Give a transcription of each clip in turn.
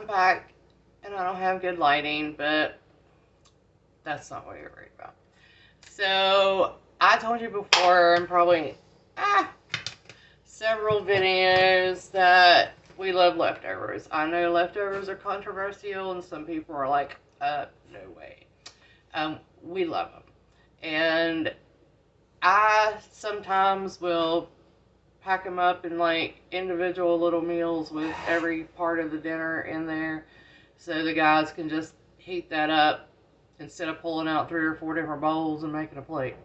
I'm back and I don't have good lighting, but that's not what you're worried about. So, I told you before, and probably several videos, that we love leftovers. I know leftovers are controversial, and some people are like, no way. We love them. And I sometimes will pack them up in like individual little meals with every part of the dinner in there, so the guys can just heat that up instead of pulling out 3 or 4 different bowls and making a plate.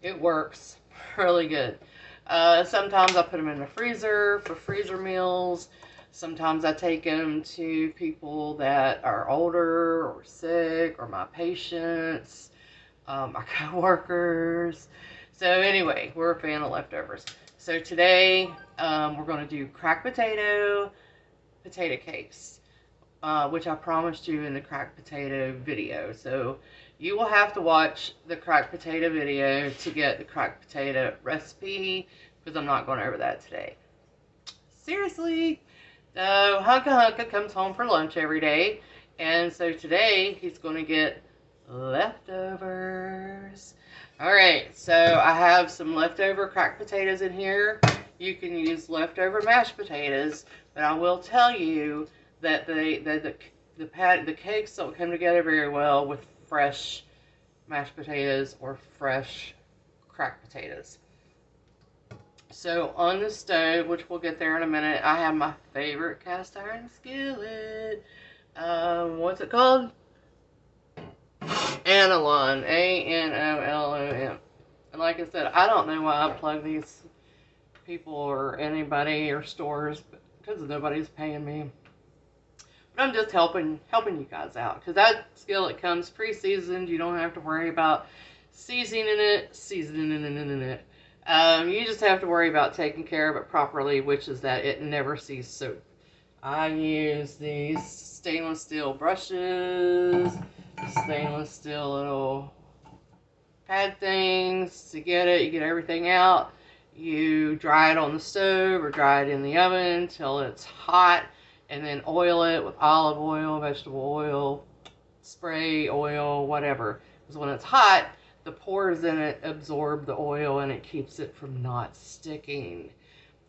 It works really good. Sometimes I put them in the freezer for freezer meals. Sometimes I take them to people that are older or sick, or my patients, my coworkers. So anyway, we're a fan of leftovers. So today, we're going to do cracked potato cakes, which I promised you in the cracked potato video. So you will have to watch the cracked potato video to get the cracked potato recipe, because I'm not going over that today. Seriously. So Hunka comes home for lunch every day, and so today he's going to get leftovers. Alright, so I have some leftover cracked potatoes in here. You can use leftover mashed potatoes, but I will tell you that the cakes don't come together very well with fresh mashed potatoes or fresh cracked potatoes. So on the stove, which we'll get there in a minute, I have my favorite cast iron skillet. What's it called? Anolon, A-N-O-L-O-N. And like I said, I don't know why I plug these people or anybody or stores, because nobody's paying me. But I'm just helping you guys out, because that skillet comes pre-seasoned. You don't have to worry about seasoning it. You just have to worry about taking care of it properly, which is that it never sees soap. I use these stainless steel brushes, stainless steel little pad things to get it. You get everything out. You dry it on the stove or dry it in the oven until it's hot, and then oil it with olive oil, vegetable oil, spray oil, whatever. Because when it's hot, the pores in it absorb the oil and it keeps it from not sticking.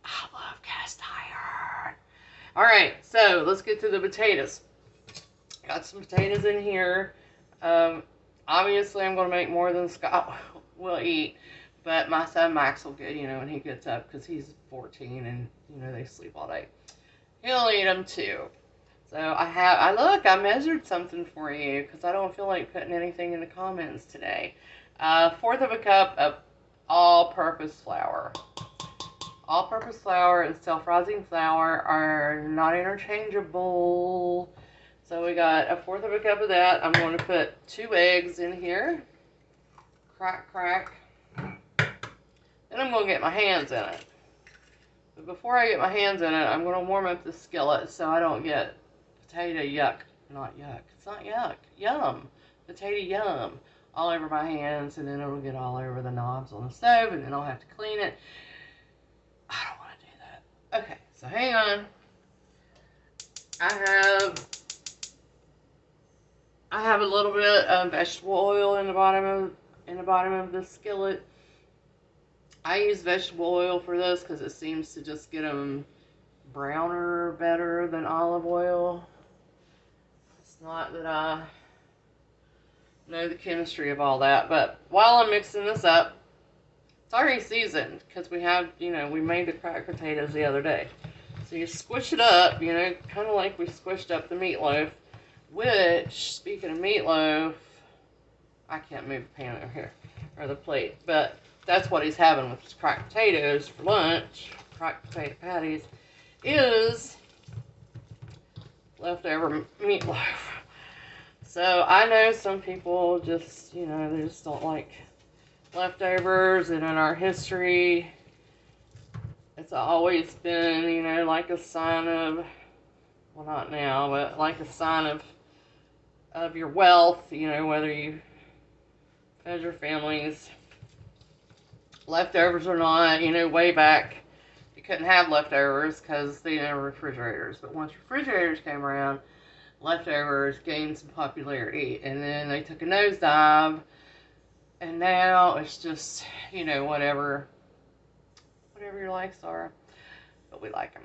I love cast iron. Alright, so let's get to the potatoes. Got some potatoes in here. Obviously, I'm going to make more than Scott will eat. But my son Max will get, when he gets up, because he's 14 and, they sleep all day. He'll eat them too. So I measured something for you, because I don't feel like putting anything in the comments today. 1/4 of a cup of all-purpose flour. All-purpose flour and self-rising flour are not interchangeable. So we got 1/4 of a cup of that. I'm going to put 2 eggs in here. Crack, crack. Then I'm going to get my hands in it. But before I get my hands in it, I'm going to warm up the skillet so I don't get potato yuck. Not yuck. It's not yuck. Yum. Potato yum. All over my hands, and then it'll get all over the knobs on the stove, and then I'll have to clean it. I don't want to do that. Okay, so hang on. I have a little bit of vegetable oil in the bottom of the skillet. I use vegetable oil for this because it seems to just get them browner better than olive oil. It's not that I know the chemistry of all that, but while I'm mixing this up, it's already seasoned because we have, we made the cracked potatoes the other day. So you squish it up, kind of like we squished up the meatloaf, which, speaking of meatloaf, I can't move the pan over here, or the plate, but that's what he's having with his cracked potatoes for lunch, cracked potato patties, is leftover meatloaf. So I know some people just, they just don't like leftovers, and in our history, it's always been, like a sign of, well, not now, but like a sign of your wealth, whether you fed your families leftovers or not, way back, couldn't have leftovers because they didn't have refrigerators. But once refrigerators came around, leftovers gained some popularity. And then they took a nosedive. And now it's just, you know, whatever your likes are. But we like them.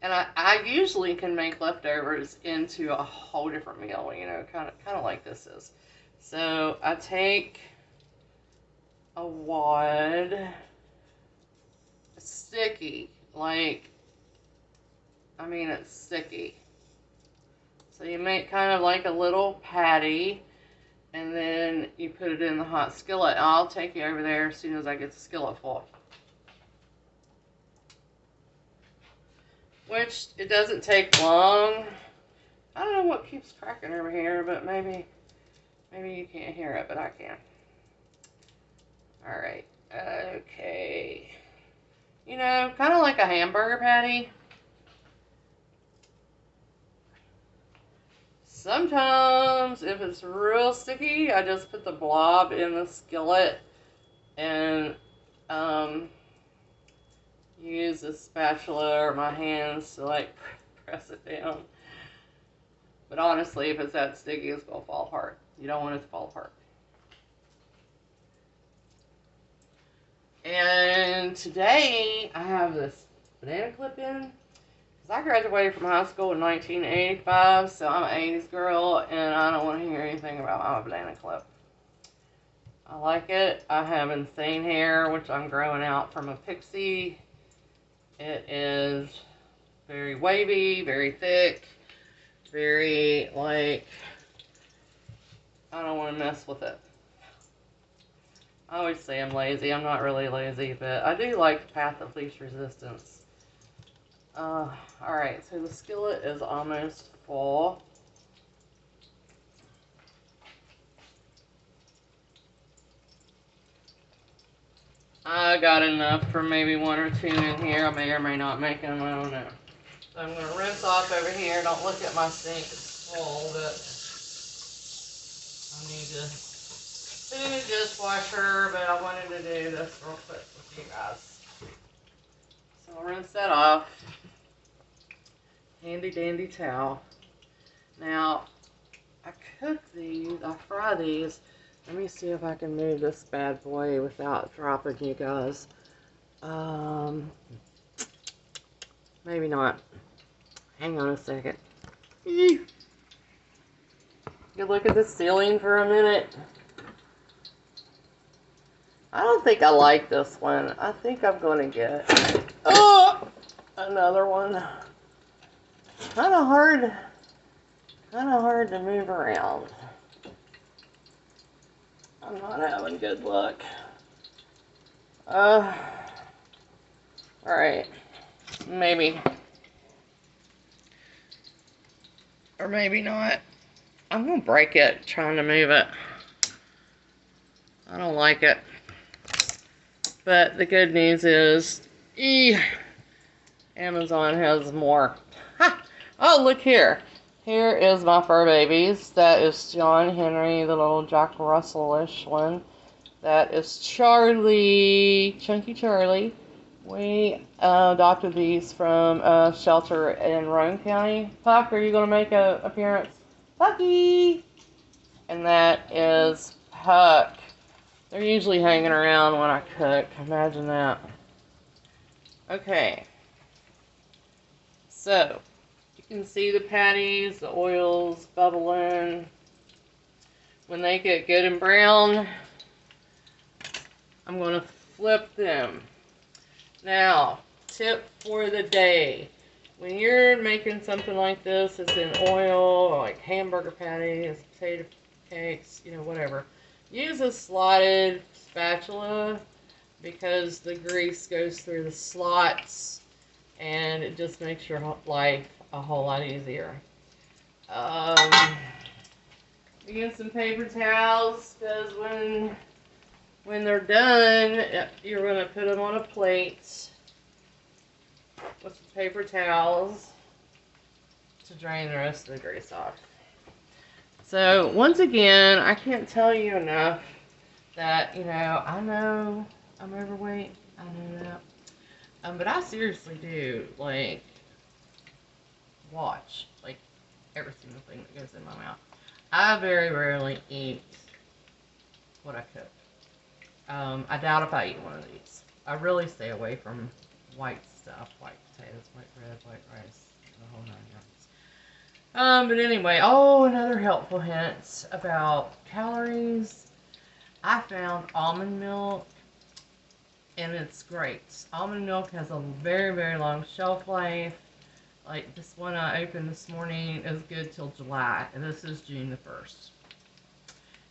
And I usually can make leftovers into a whole different meal, you know, kind of like this is. So I take a wad, it's sticky, like, I mean it's sticky. So you make kind of like a little patty, and then you put it in the hot skillet. I'll take you over there as soon as I get the skillet full. Which, it doesn't take long. I don't know what keeps cracking over here, but maybe you can't hear it, but I can. Alright, okay. You know, kind of like a hamburger patty. Sometimes, if it's real sticky, I just put the blob in the skillet and use a spatula or my hands to like press it down. But honestly, if it's that sticky, it's going to fall apart. You don't want it to fall apart. And today, I have this banana clip in. Because I graduated from high school in 1985, so I'm an 80s girl, and I don't want to hear anything about my banana clip. I like it. I have insane hair, which I'm growing out from a pixie. It is very wavy, very thick, very, like, I don't want to mess with it. I always say I'm lazy. I'm not really lazy, but I do like the path of least resistance. Alright, so the skillet is almost full. I got enough for maybe 1 or 2 in here. I may or may not make them, I don't know. So I'm going to rinse off over here. Don't look at my sink, it's full, but I need to put in a dishwasher, but I wanted to do this real quick with you guys. So I'll rinse that off. Handy dandy towel. Now, I cook these, I fry these. Let me see if I can move this bad boy without dropping you guys. Maybe not. Hang on a second. Good look at the ceiling for a minute. I don't think I like this one. I think I'm going to get another one. Kind of hard to move around. I'm not having good luck. Alright. Maybe. Or maybe not. I'm going to break it trying to move it. I don't like it. But the good news is, Amazon has more. Ha! Oh, look here. Here is my fur babies. That is John Henry, the little Jack Russell-ish one. That is Charlie, Chunky Charlie. We adopted these from a shelter in Roane County. Puck, are you going to make an appearance? Pucky! And that is Puck. They're usually hanging around when I cook. Imagine that. Okay. So, you can see the patties, the oils bubbling. When they get good and brown, I'm going to flip them. Now, tip for the day. When you're making something like this, it's in oil, or like hamburger patties, potato cakes, you know, whatever. Use a slotted spatula because the grease goes through the slots and it just makes your life a whole lot easier. Use some paper towels because when they're done, you're going to put them on a plate with some paper towels to drain the rest of the grease off. So, once again, I can't tell you enough that, you know, I know I'm overweight. I know that. But I seriously do, like, watch, like, every single thing that goes in my mouth. I very rarely eat what I cook. I doubt if I eat one of these. I really stay away from white stuff, white potatoes, white bread, white rice, the whole 9 yards. But anyway, oh, another helpful hint about calories. I found almond milk, and it's great. Almond milk has a very, very long shelf life. Like this one I opened this morning is good till July, and this is June the 1st.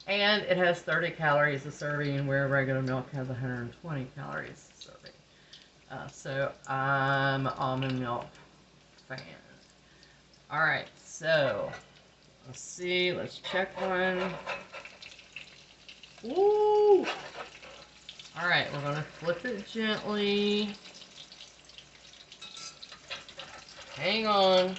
And it has 30 calories a serving, where regular milk has 120 calories a serving. So I'm an almond milk fan. Alright, so let's see, let's check one. Ooh! Alright, we're going to flip it gently. Hang on.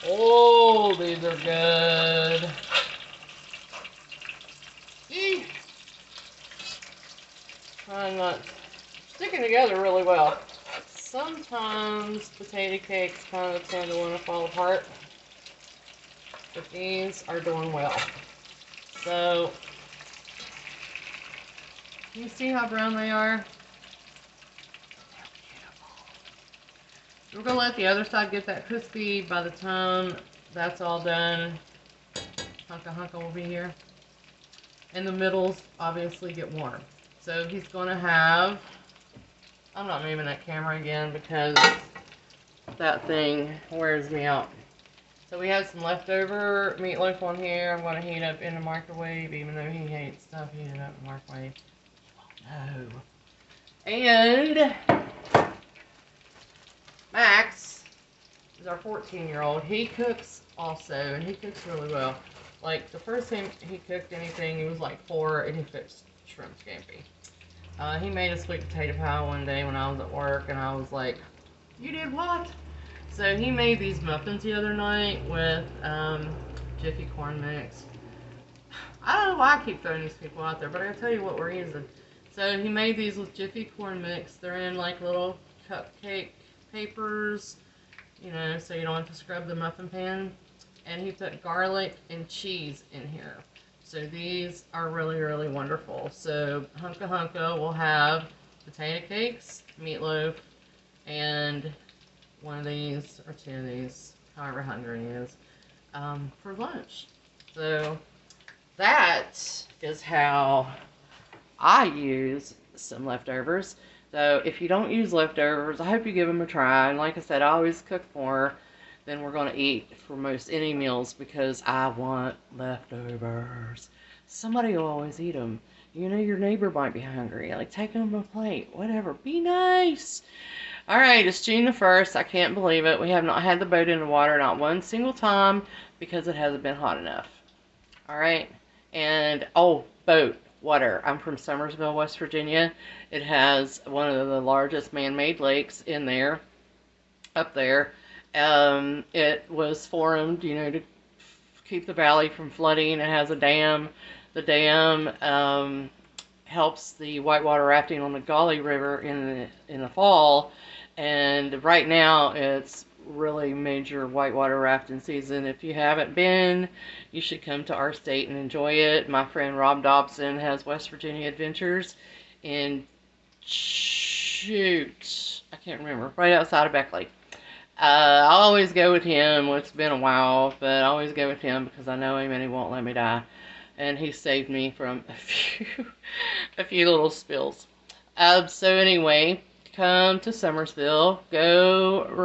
Oh, these are good. Eee. Trying not sticking together really well. Sometimes potato cakes kind of tend to want to fall apart, but these are doing well. So, you see how brown they are? We're going to let the other side get that crispy. By the time that's all done, Hunka will be here. And the middles obviously get warm. So he's going to have, I'm not moving that camera again because that thing wears me out. So we have some leftover meatloaf on here. I'm going to heat up in the microwave, even though he hates stuff heated up in the microwave. No. And Max is our 14-year-old. He cooks also, and he cooks really well. Like, the first time he cooked anything, he was like 4, and he fixed shrimp scampi. He made a sweet potato pie one day when I was at work, and I was like, you did what? So he made these muffins the other night with Jiffy corn mix. I don't know why I keep throwing these people out there, but I gotta tell you what we're using. So he made these with Jiffy corn mix. They're in like little cupcake papers, you know, so you don't have to scrub the muffin pan. And he put garlic and cheese in here. So these are really, really wonderful. So Hunka will have potato cakes, meatloaf, and one of these or 2 of these, however hungry he is, for lunch. So that is how I use some leftovers. So if you don't use leftovers, I hope you give them a try. And like I said, I always cook more than we're going to eat for most any meals because I want leftovers. Somebody will always eat them. You know, your neighbor might be hungry. Like, take them a plate. Whatever. Be nice. Alright, it's June the 1st. I can't believe it. We have not had the boat in the water not one single time because it hasn't been hot enough. Alright. And, oh, boat. Water. I'm from Summersville, West Virginia. It has one of the largest man-made lakes in there, up there. It was formed, you know, to keep the valley from flooding. It has a dam. The dam helps the whitewater rafting on the Gauley River in the fall. And right now, it's really major whitewater rafting season. If you haven't been, you should come to our state and enjoy it. My friend Rob Dobson has West Virginia Adventures in, shoot, I can't remember, right outside of Beckley. I always go with him. Well, it's been a while, but I always go with him because I know him and he won't let me die. And he saved me from a few little spills. So anyway, come to Summersville. Go